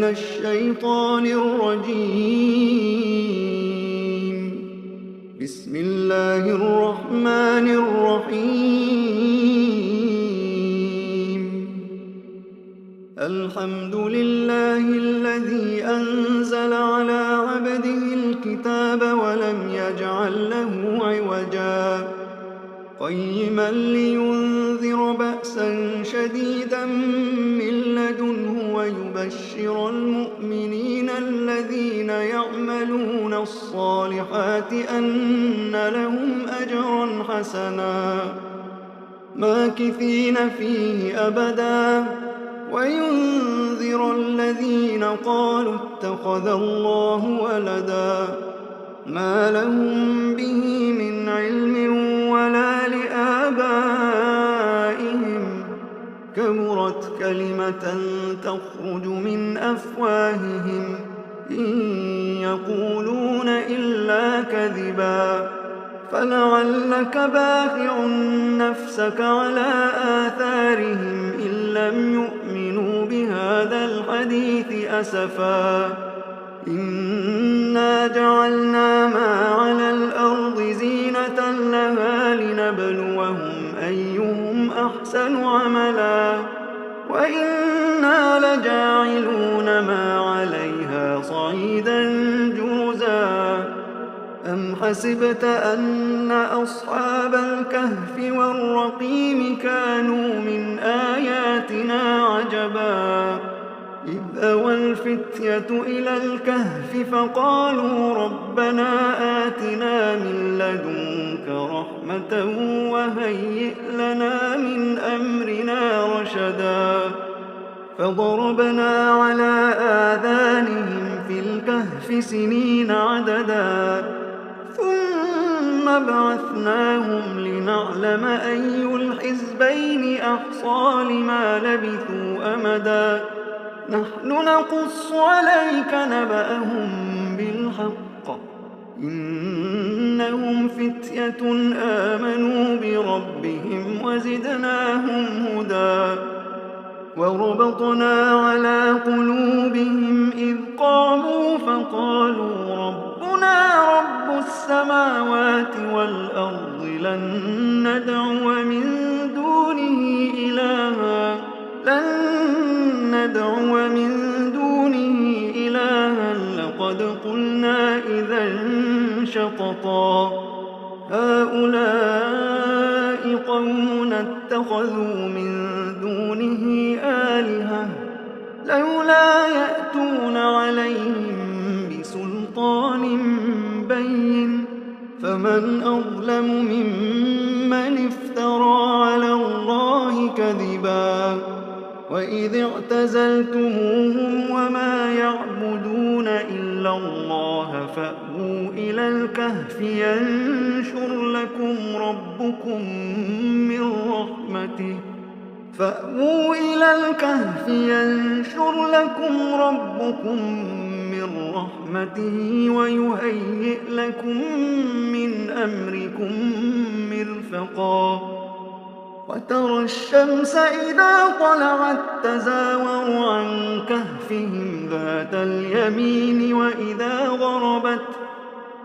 من الشيطان الرجيم. بسم الله الرحمن الرحيم. الحمد لله الذي أنزل على عبده الكتاب ولم يجعل له عوجا قيما لينذر بأسا شديدا من لدنه ويبشر المؤمنين الذين يعملون الصالحات أن لهم أجرا حسنا ماكثين فيه أبدا وينذر الذين قالوا اتخذ الله ولدا ما لهم به من علم ولا لآبائهم كبرت كلمة تخرج من أفواههم إن يقولون إلا كذبا فلعلك باخع نفسك على آثارهم إن لم يؤمنوا بهذا الحديث أسفا إنا جعلنا ما على الأرض زينة لها لنبلوهم أيهم أحسن عملا وإنا لجاعلون ما عليها صعيدا جرزا أم حسبت أن أصحاب الكهف والرقيم كانوا من آياتنا عجبا إذ أوى الفتية إلى الكهف فقالوا ربنا آتنا من لدنك رحمة وهيئ لنا من أمرنا رشدا فضربنا على آذانهم في الكهف سنين عددا ثم بعثناهم لنعلم أي الحزبين أحصى لما لبثوا أمدا نحن نقص عليك نبأهم بالحق إنهم فتية آمنوا بربهم وزدناهم هدى وربطنا على قلوبهم إذ قاموا فقالوا ربنا رب السماوات والأرض لن ندعو من دونه إلها لقد قلنا إذا شططا هؤلاء قومنا اتخذوا من دونه آلهة لولا يأتون عليهم بسلطان بين فمن أظلم ممن افترى على الله كذبا وإذ اعتزلتموهم وما يعبدون إلا الله فأووا إلى الكهف ينشر لكم ربكم من رحمته ويهيئ لكم من أمركم مرفقا وترى الشمس إذا طلعت تزاور عن كهفهم ذات اليمين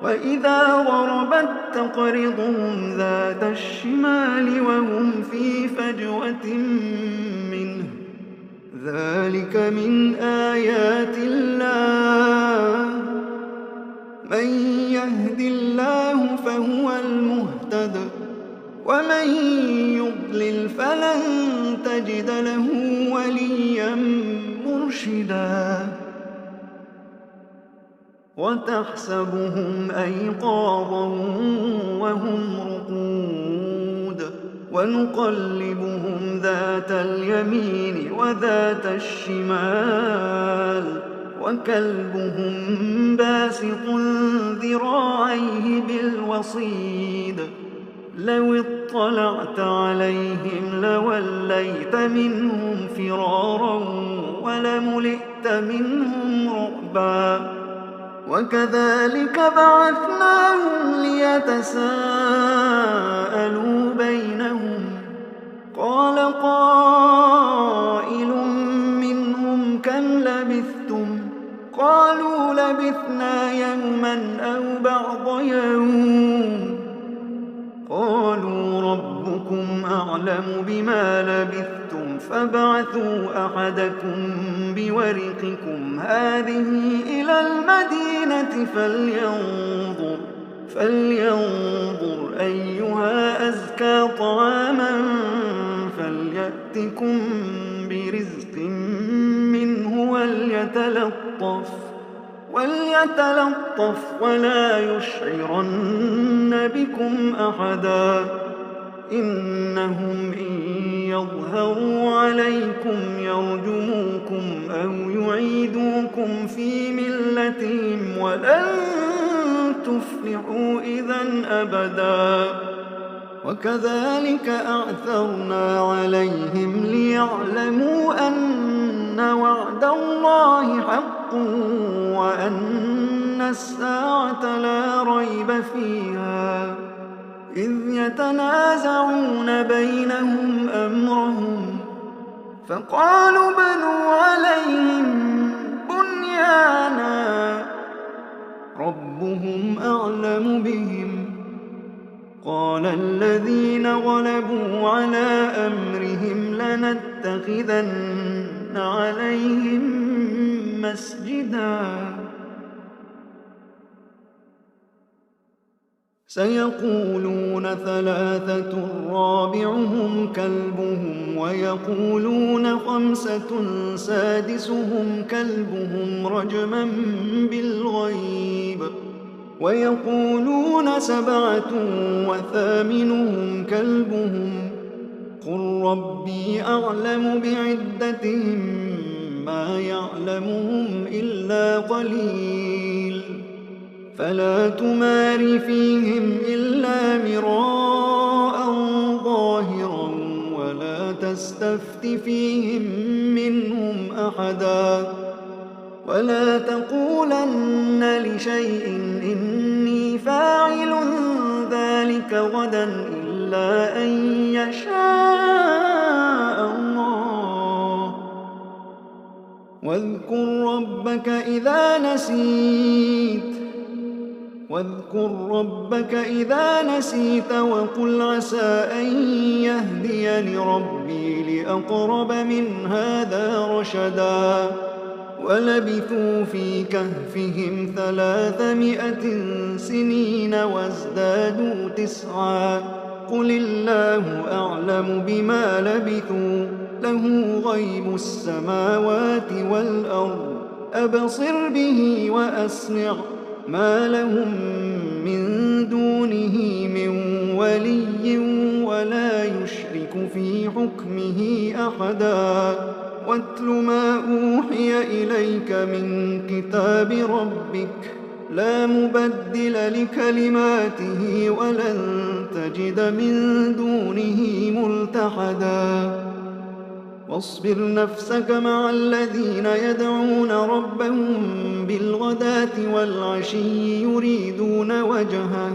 وإذا غربت تقرضهم ذات الشمال وهم في فجوة منه ذلك من آيات الله من يهد الله فهو المهتد ومن يضلل فلن تجد له وليا مرشدا وتحسبهم أيقاظا وهم رقود ونقلبهم ذات اليمين وذات الشمال وكلبهم باسط ذراعيه بالوصيد لو اطلعت عليهم لوليت منهم فرارا ولملئت منهم رعبا وكذلك بعثناهم ليتساءلوا بينهم قال قائل منهم كم لبثتم؟ قالوا لبثنا يوما أو بعض يوم. قالوا ربكم أعلم بما لبثتم فابعثوا أحدكم بورقكم هذه إلى المدينة فلينظر أيها أزكى طعاما فليأتكم برزق منه وليتلطف ولا يشعرن بكم أحدا. إنهم إن يظهروا عليكم يرجموكم أو يعيدوكم في ملتهم ولن تفلحوا إذن أبدا. وكذلك أعثرنا عليهم ليعلموا أن وعد الله حق وأن الساعة لا ريب فيها إذ يتنازعون بينهم أمرهم فقالوا بنوا عليهم بنيانا ربهم أعلم بهم. قال الذين غلبوا على أمرهم لنتخذن عليهم مسجدا. سيقولون ثلاثة رابعهم كلبهم ويقولون خمسة سادسهم كلبهم رجما بالغيب ويقولون سبعة وثامنهم كلبهم قل ربي أعلم بعدتهم ما يعلمهم إلا قليل فلا تمار فيهم إلا مراء ظاهرا ولا تستفت فيهم منهم أحدا ولا تقولن لشيء إني فاعل ذلك غدا إلا أن يشاء الله. واذكر ربك إذا نسيت وقل عسى أن يهديني ربي لأقرب من هذا رشدا. ولبثوا في كهفهم 300 سنين وازدادوا 9 قل الله أعلم بما لبثوا له غيب السماوات والأرض أبصر به وأسمع ما لهم من دونه من ولي ولا يشرك في حكمه أحدا. واتل ما أوحي إليك من كتاب ربك لا مبدل لكلماته ولن تجد من دونه ملتحدا. واصبر نفسك مع الذين يدعون ربهم بالغداة والعشي يريدون وجهه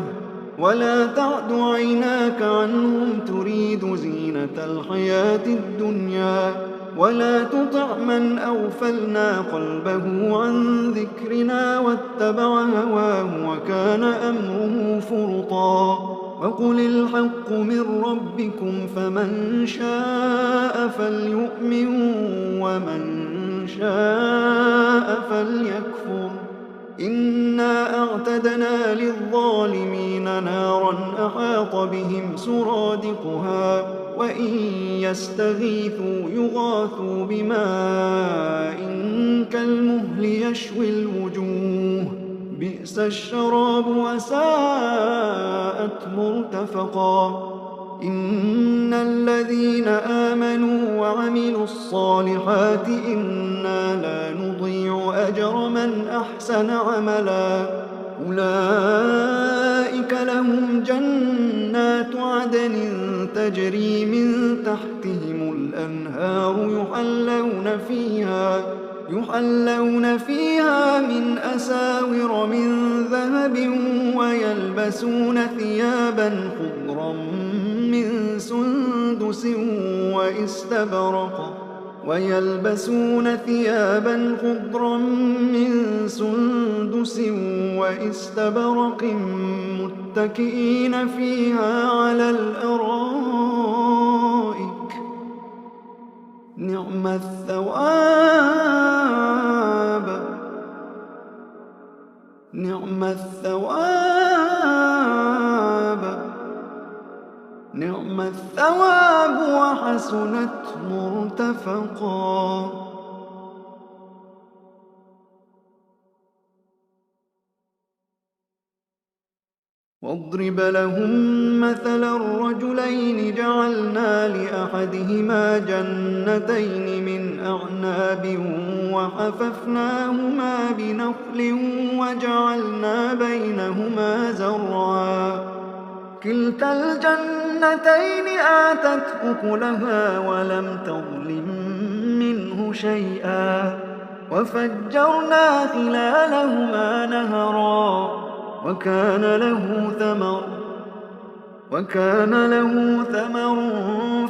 ولا تعد عيناك عنهم تريد زينة الحياة الدنيا ولا تطع من أغفلنا قلبه عن ذكرنا واتبع هواه وكان أمره فرطا. وقل الحق من ربكم فمن شاء فليؤمن ومن شاء فليكفر. إنا أعتدنا للظالمين نارا أحاط بهم سرادقها وإن يستغيثوا يغاثوا بماء كالمهل يشوي الوجوه بئس الشراب وساءت مرتفقا. إن الذين آمنوا وعملوا الصالحات إنا لا نضيع أجر من أحسن عملا أولئك لهم جنات عدن تجري من تحتهم الأنهار يحلون فيها من أساور من ذهب ويلبسون ثيابا خضرا من سندس واستبرق ويلبسون ثيابا خضرا من سندس وإستبرق متكئين فيها على الأرائك نعم الثواب وحسنت مرتفقا. واضرب لهم مثلا الرجلين جعلنا لأحدهما جنتين من أعناب وحففناهما بنخل وجعلنا بينهما زرعا كلتا الجنتين آتت أكلها ولم تظلم منه شيئا وفجرنا خلالهما نهرا وكان له ثمر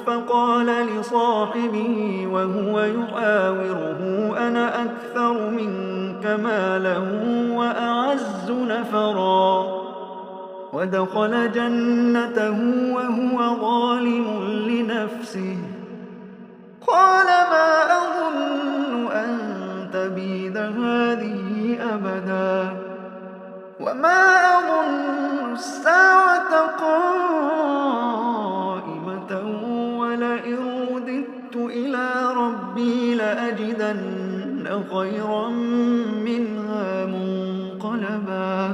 فقال لصاحبه وهو يحاوره أنا أكثر منك مالا وأعز نفرا ودخل جنته وهو ظالم لنفسه قال ما أظن أن تبيد هذه أبدا وما أظن الساعة قائمة ولئن رددت إلى ربي لأجدن خيرا منها منقلبا.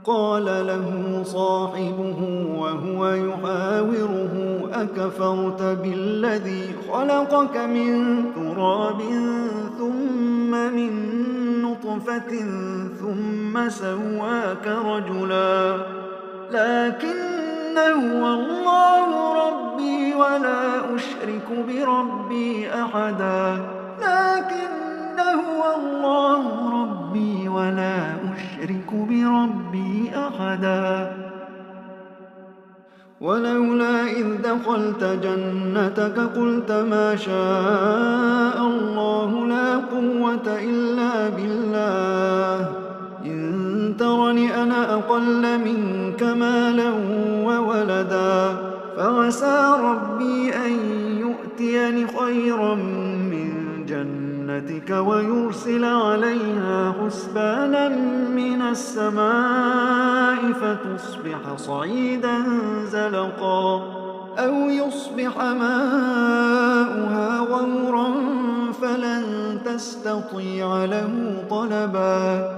قال له صاحبه وهو يحاوره أكفرت بالذي خلقك من تراب ثم من نطفة ثم سواك رجلا لكن هو الله ربي ولا أشرك بربي أحدا ولولا إذ دخلت جنتك قلت ما شاء الله لا قوة إلا بالله إن ترني أنا أقل منك مالا وولدا فعسى ربي أن يؤتيني خيرا من جنتك ويرسل عليها حسبانا من السماء فتصبح صعيدا زلقا أو يصبح ماؤها غورا فلن تستطيع له طلبا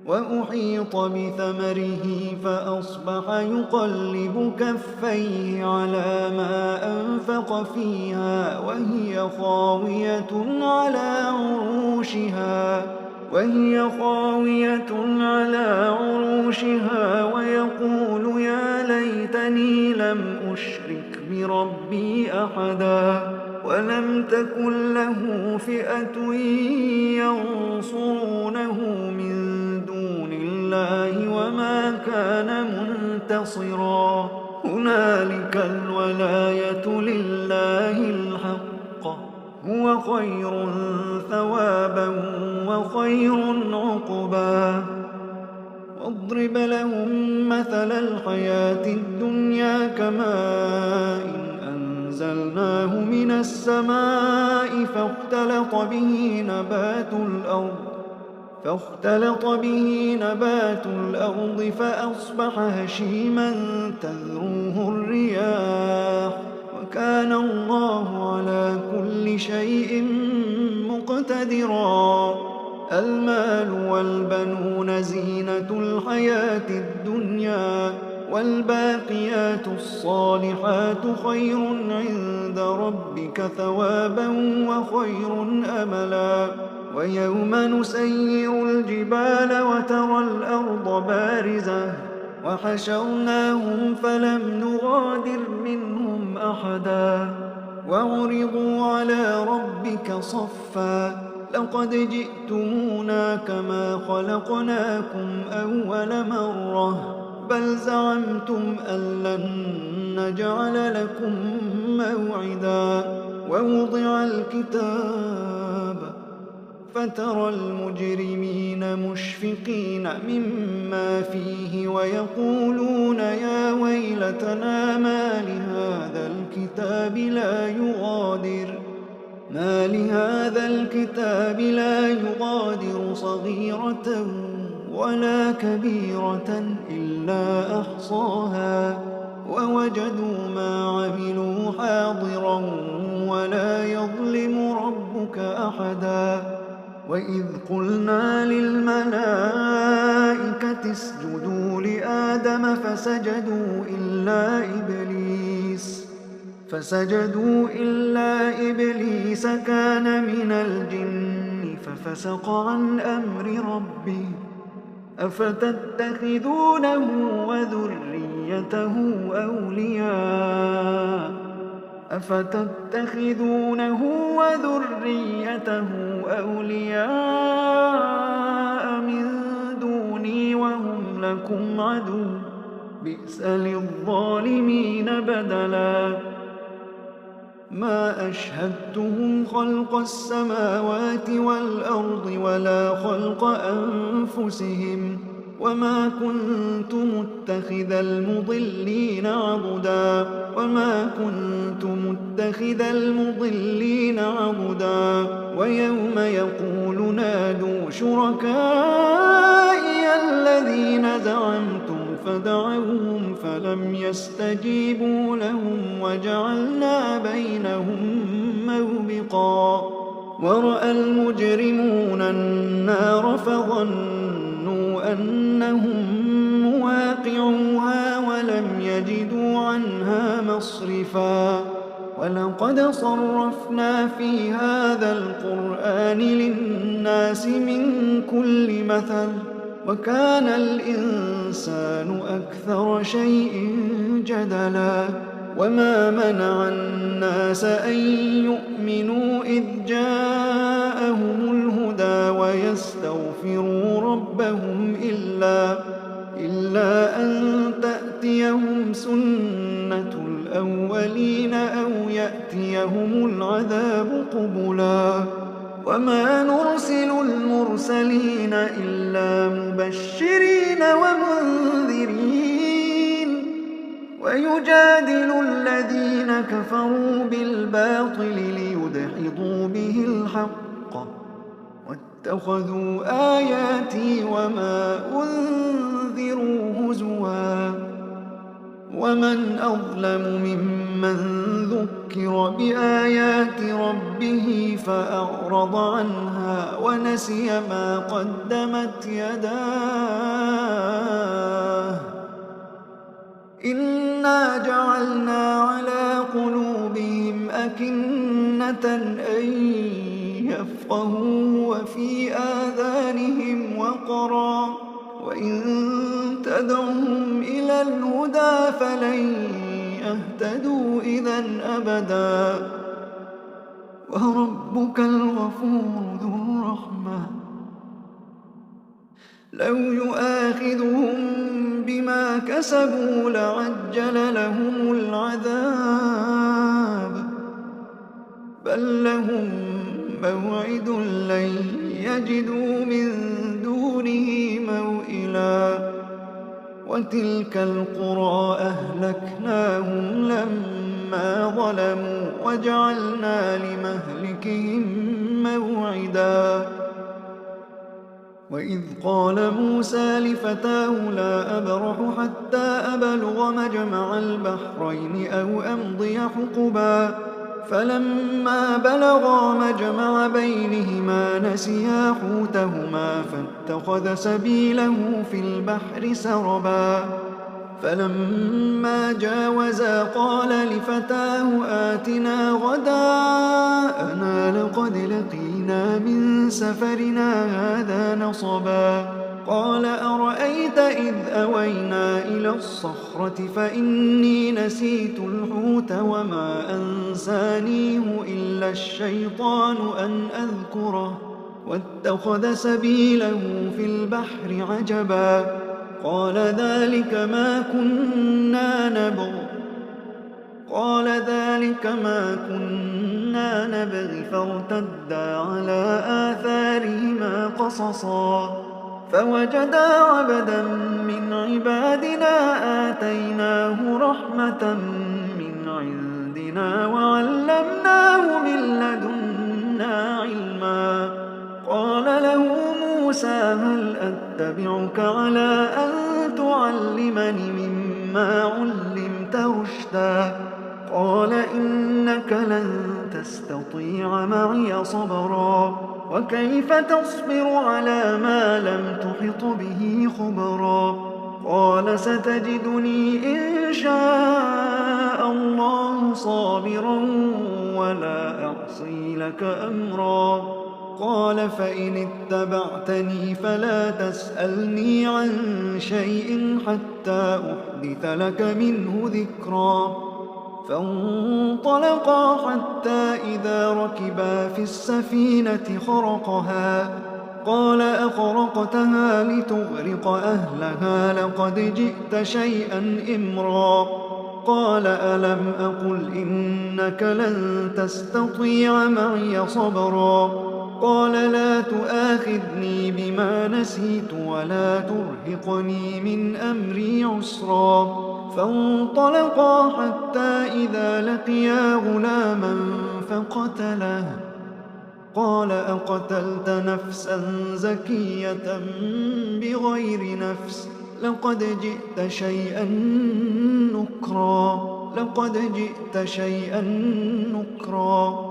وأحيط بثمره فأصبح يقلب كفيه على ما أنفق فيها وهي خاوية على عروشها ويقول يا ليتني لم أشرك بربي أحدا ولم تكن له فئة ينصرونه من دون الله وما كان منتصرا هنالك الولاية لله الحق هو خير ثوابا وخير عقبا. واضرب لهم مثل الحياة الدنيا كماء أنزلناه من السماء فاختلط به نبات الأرض فأصبح هشيما تذروه الرياح وكان الله على كل شيء مقتدرا. المال والبنون زينة الحياة الدنيا والباقيات الصالحات خير عند ربك ثوابا وخير أملا. ويوم نسير الجبال وترى الأرض بارزة وحشرناهم فلم نغادر منهم أحدا وعرضوا على ربك صفا لقد جئتمونا كما خلقناكم أول مرة بل زعمتم أن لن نجعل لكم موعدا. ووضع الكتاب فترى المجرمين مشفقين مما فيه ويقولون يا ويلتنا ما لهذا الكتاب لا يغادر صغيرة ولا كبيرة إلا أحصاها ووجدوا ما عملوا حاضرا ولا يظلم ربك أحدا. وإذ قلنا للملائكة اسجدوا لآدم فسجدوا إلا إبليس كان من الجن ففسق عن أمر ربه. أفتتخذونه وذريته أولياء من دوني وهم لكم عدو بئس للظالمين بدلا. ما أشهدتهم خلق السماوات والأرض ولا خلق أنفسهم وما كنت متخذ المضلين عضدا. ويوم يقول نادوا شركائي الذين زعمتم فدعوهم فلم يستجيبوا لهم وجعلنا بينهم موبقا. ورأى المجرمون النار فظنوا أنهم مواقعوها ولم يجدوا عنها مصرفا. ولقد صرفنا في هذا القرآن للناس من كل مثل وكان الإنسان أكثر شيء جدلا. وما منع الناس أن يؤمنوا إذ جاءهم الهدى ويستغفروا ربهم إلا أن تأتيهم سنة الأولين أو يأتيهم العذاب قبلا. وما نرسل المرسلين إلا مبشرين ومنذرين ويجادل الذين كفروا بالباطل ليدحضوا به الحق واتخذوا آياتي وما أنذروا هزوا. ومن أظلم ممن ذكر بآيات ربه فأعرض عنها ونسي ما قدمت يداه. إنا جعلنا على قلوبهم أكنة أن يفقهوا وفي آذانهم وقرا وإن تدعهم إلى الهدى فلن يهتدوا إذا أبدا. وربك الغفور ذو الرحمة لو يؤاخذهم بما كسبوا لعجل لهم العذاب بل لهم موعد لن يجدوا من دونه موئلا. وتلك القرى أهلكناهم لما ظلموا وجعلنا لمهلكهم موعدا. وإذ قال موسى لفتاه لا أبرح حتى أبلغ مجمع البحرين أو أمضي حقبا. فلما بلغا مجمع بينهما نسيا حوتهما فاتخذ سبيله في البحر سربا. فلما جاوزا قال لفتاه آتنا غداءنا لقد لقينا من سفرنا هذا نصبا. قال أرأيت إذ أوينا إلى الصخرة فإني نسيت الحوت وما أنسانيه إلا الشيطان أن أذكره واتخذ سبيله في البحر عجبا. قال ذلك ما كنا نبغ قال ذلك ما كنا نبغي فارتدا على آثارهما قصصا فوجدا عبدا من عبادنا آتيناه رحمة من عندنا وعلمناه من لدنا علما قال له موسى هل أتبعك على أن تعلمني مما علمت رشدا قال إنك لن تستطيع معي صبرا وكيف تصبر على ما لم تحط به خبرا قال ستجدني إن شاء الله صابرا ولا أعصي لك أمرا قال فإن اتبعتني فلا تسألني عن شيء حتى أحدث لك منه ذكرا فانطلقا حتى إذا ركبا في السفينة خرقها قال أخرقتها لتغرق أهلها لقد جئت شيئا إمرا قال ألم أقل إنك لن تستطيع معي صبرا قال لا تؤاخذني بما نسيت ولا ترهقني من أمري عسرا فانطلقا حتى إذا لقيا غلاما فقتله قال أقتلت نفسا زكية بغير نفس لقد جئت شيئا نكرا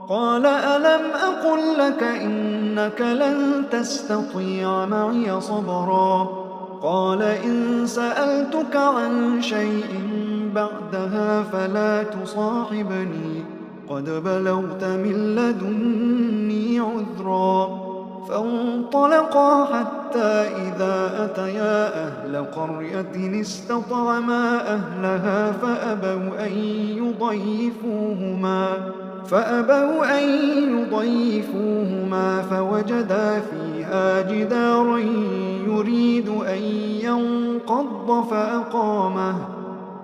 قال ألم أقل لك إنك لن تستطيع معي صبرا قال إن سألتك عن شيء بعدها فلا تصاحبني قد بلغت من لدني عذرا فانطلقا حتى إذا أتيا أهل قرية استطعما أهلها فأبوا أن يضيفوهما فوجدا فيها جدارا يريد أن ينقض فأقامه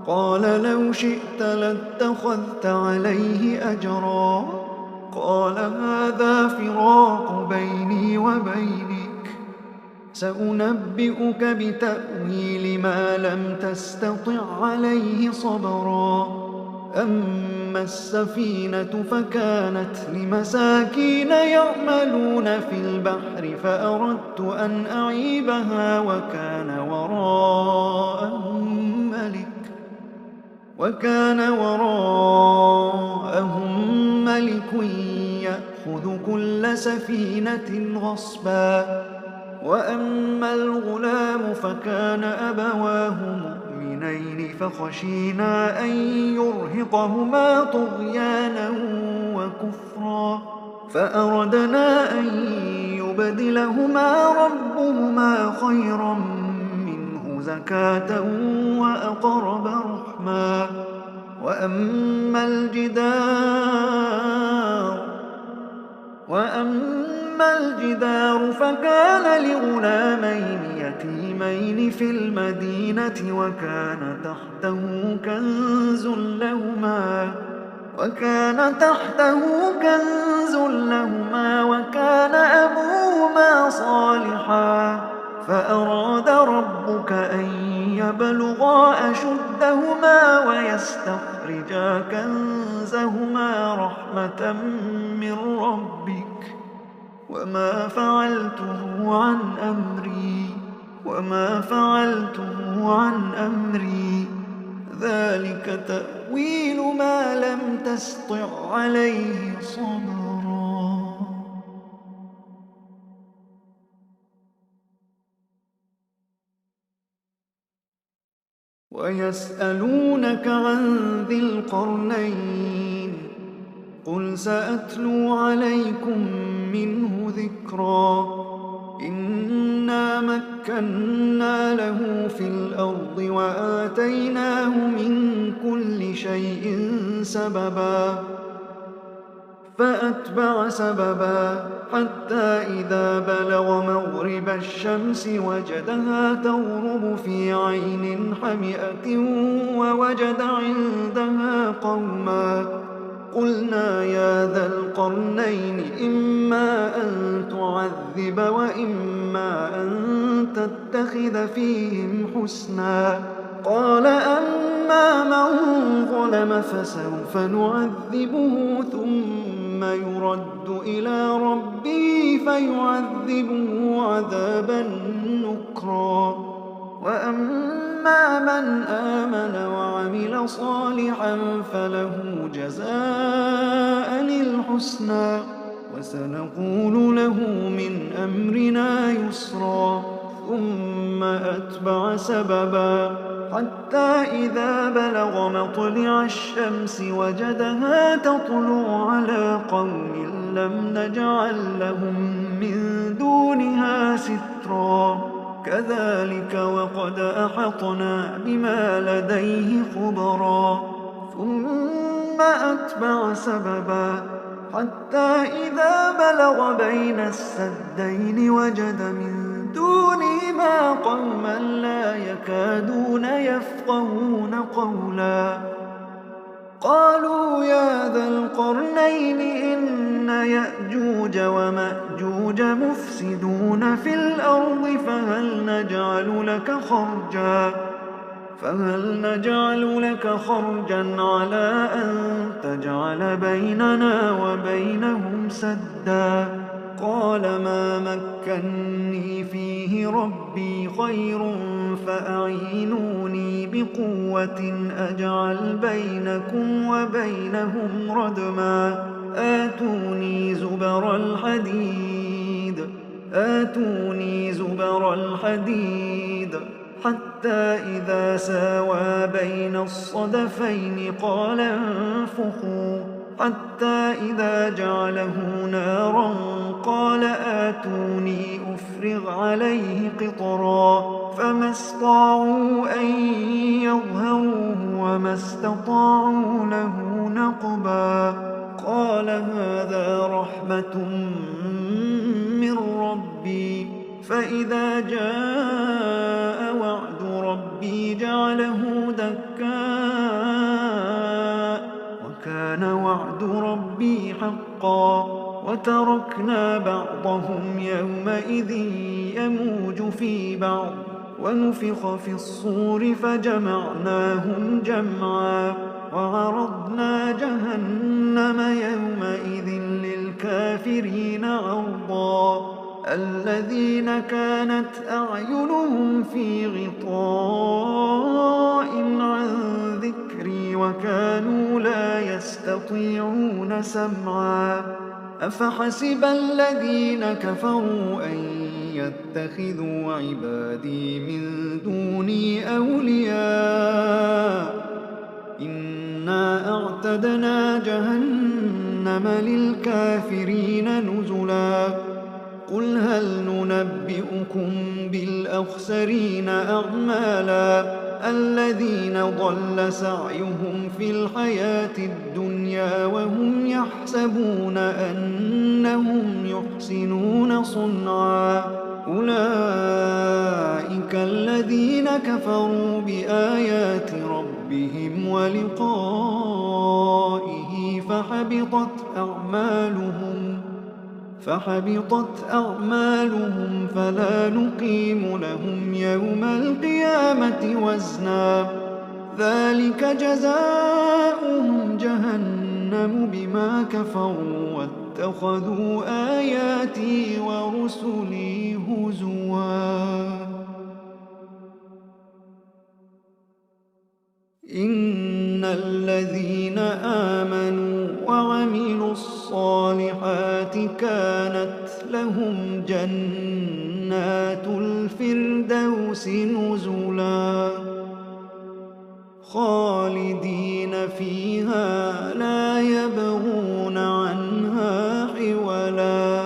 قال لو شئت لاتخذت عليه أجرا قال هذا فراق بيني وبينك سأنبئك بتأويل ما لم تستطع عليه صبرا أما السفينة فكانت لمساكين يعملون في البحر فأردت أن أعيبها وكان وراءهم ملك يأخذ كل سفينة غصبا وأما الغلام فكان أبواه مؤمنين فخشينا أن يرهقهما طغيانا وكفرا فأردنا أن يبدلهما ربهما خيرا منه زكاة وأقرب رحما وأما الجدار فكان لغلامين يتيمين في المدينة وكان تحته كنز لهما وكان أبوهما صالحا فأراد ربك أن يبلغا أشدهما ويستخرجا كنزهما رحمة من ربك وما فعلته عن أمري ذلك تأويل ما لم تسطع عليه صبرا ويسألونك عن ذي القرنين قل سأتلو عليكم منه ذكرا إنا مكنا له في الأرض وآتيناه من كل شيء سببا فأتبع سببا حتى إذا بلغ مغرب الشمس وجدها تغرب في عين حمئة ووجد عندها قوما. قلنا يا ذا القرنين إما أن تعذب وإما أن تتخذ فيهم حسنا. قال أما من ظلم فسوف نعذبه ثم يرد إلى ربه فيعذبه عذابا نكرا. وأما من آمن وعمل صالحا فله جزاء الحسنى وسنقول له من أمرنا يسرا. ثم أتبع سببا حتى إذا بلغ مطلع الشمس وجدها تطلع على قوم لم نجعل لهم من دونها سترا. كذلك وقد أحطنا بما لديه خبرا. ثم أتبع سببا حتى إذا بلغ بين السدين وجد من دونهما قوما لا يكادون يفقهون قولا. قالوا يا ذا القرنين إن يأجوج ومأجوج مفسدون في الأرض فهل نجعل لك خرجا على أن تجعل بيننا وبينهم سدا. قال ما مكني فيه ربي خير فأعينوني بقوة أجعل بينكم وبينهم ردما. آتوني زبر الحديد حتى إذا ساوى بين الصدفين قال انفخوا حتى إذا جعله نارا قال آتوني أفرغ عليه قطرا. فما استطاعوا أن يظهروه وما استطاعوا له نقبا. قال هذا رحمة من ربي فإذا جاء وعد ربي جعله دكاء وكان وعد ربي حقا. وتركنا بعضهم يومئذ يموج في بعض ونفخ في الصور فجمعناهم جمعا. وعرضنا جهنم يومئذ للكافرين عرضا. الذين كانت أعينهم في غطاء عن ذكري وكانوا لا يستطيعون سمعا. أفحسب الذين كفروا أن يتخذوا عبادي من دوني أولياء إنا أعتدنا جهنم للكافرين نزلا. قل هل ننبئكم بالأخسرين أعمالا الذين ضل سعيهم في الحياة الدنيا وهم يحسبون أنهم يحسنون صنعا. أولئك الذين كفروا بآيات ربهم ولقائه فحبطت أعمالهم فلا نقيم لهم يوم القيامة وزنا. ذلك جزاؤهم جهنم بما كفروا واتخذوا آياتي ورسلي هزوا. إن الذين آمنوا وعملوا الصالحات كانت لهم جنات الفردوس نزلا خالدين فيها لا يبغون عنها حولا.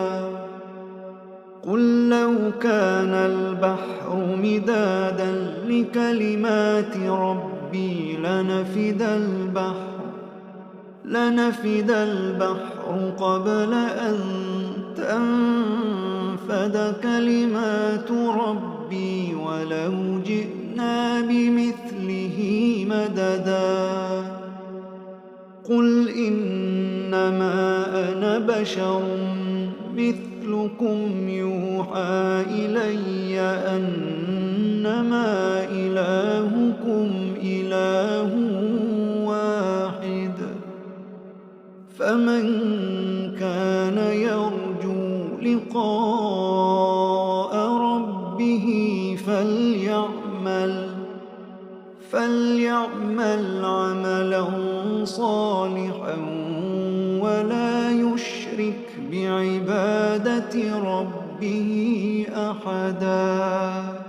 قل لو كان البحر مدادا لكلمات ربي لنفد البحر قبل أن تنفد كلمات ربي ولو جئنا بمثله مددا قل إنما أنا بشر مثلكم يوحى إلي أنما إلهكم إله واحد فمن كان يرجو لقاء ربه فليعمل عملا صالحا ولا يشرك بعبادة ربه أحدا.